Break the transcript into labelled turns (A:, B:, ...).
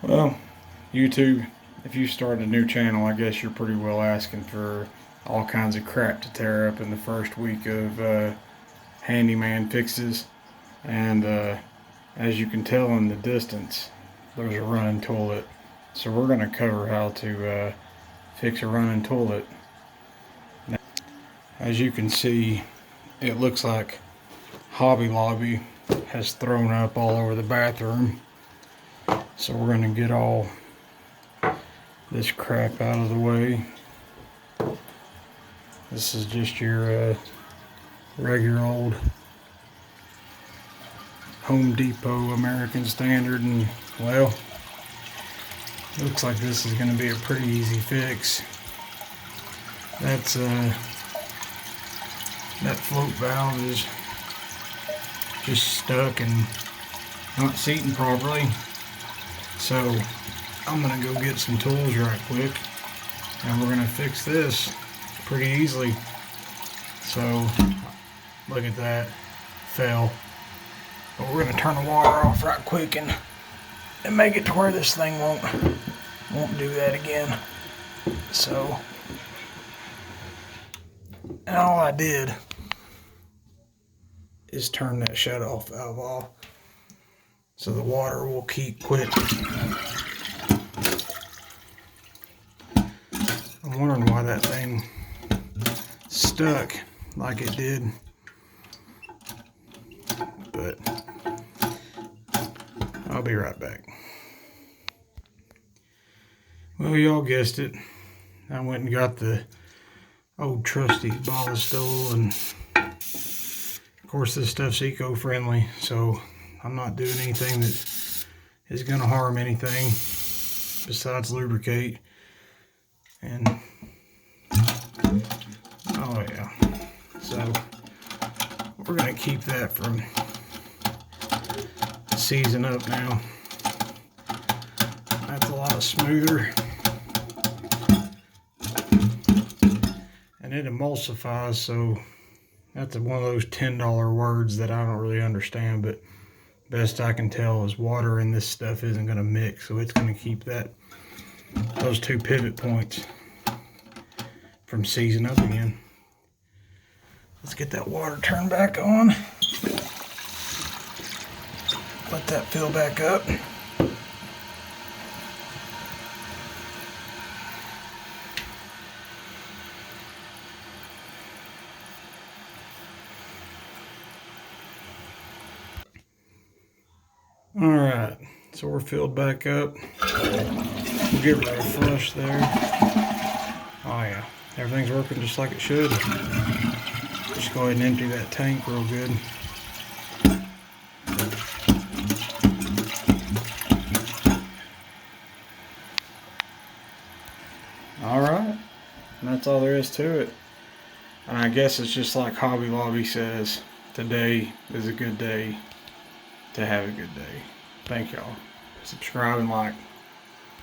A: Well, YouTube, if you start a new channel, I guess you're pretty well asking for all kinds of crap to tear up in the first week of handyman fixes. And as you can tell in the distance, there's a running toilet. So we're going to cover how to fix a running toilet. Now, as you can see, it looks like Hobby Lobby has thrown up all over the bathroom. So we're going to get all this crap out of the way. This is just your regular old Home Depot American Standard, and well, looks like this is going to be a pretty easy fix. That's that float valve is just stuck and not seating properly. So I'm gonna go get some tools right quick and we're gonna fix this pretty easily. So look at that, fell. But we're gonna turn the water off right quick and make it to where this thing won't do that again. So, and all I did is turn that shut off valve off so the water will keep quitting. I'm wondering why that thing stuck like it did, but I'll be right back. Well, y'all guessed it. I went and got the old trusty ball stove, and of course this stuff's eco-friendly, so I'm not doing anything that is going to harm anything besides lubricate. And oh yeah, so we're going to keep that from seizing up now. That's a lot smoother, and it emulsifies, so that's one of those $10 words that I don't really understand, but best I can tell is water in this stuff isn't going to mix, so it's going to keep those two pivot points from seizing up again. Let's get that water turned back on. Let that fill back up. Alright, so we're filled back up. We'll get ready to flush there. Oh yeah, everything's working just like it should. Just go ahead and empty that tank real good. Alright, and that's all there is to it. And I guess it's just like Hobby Lobby says, today is a good day to have a good day. Thank y'all. Subscribe and like.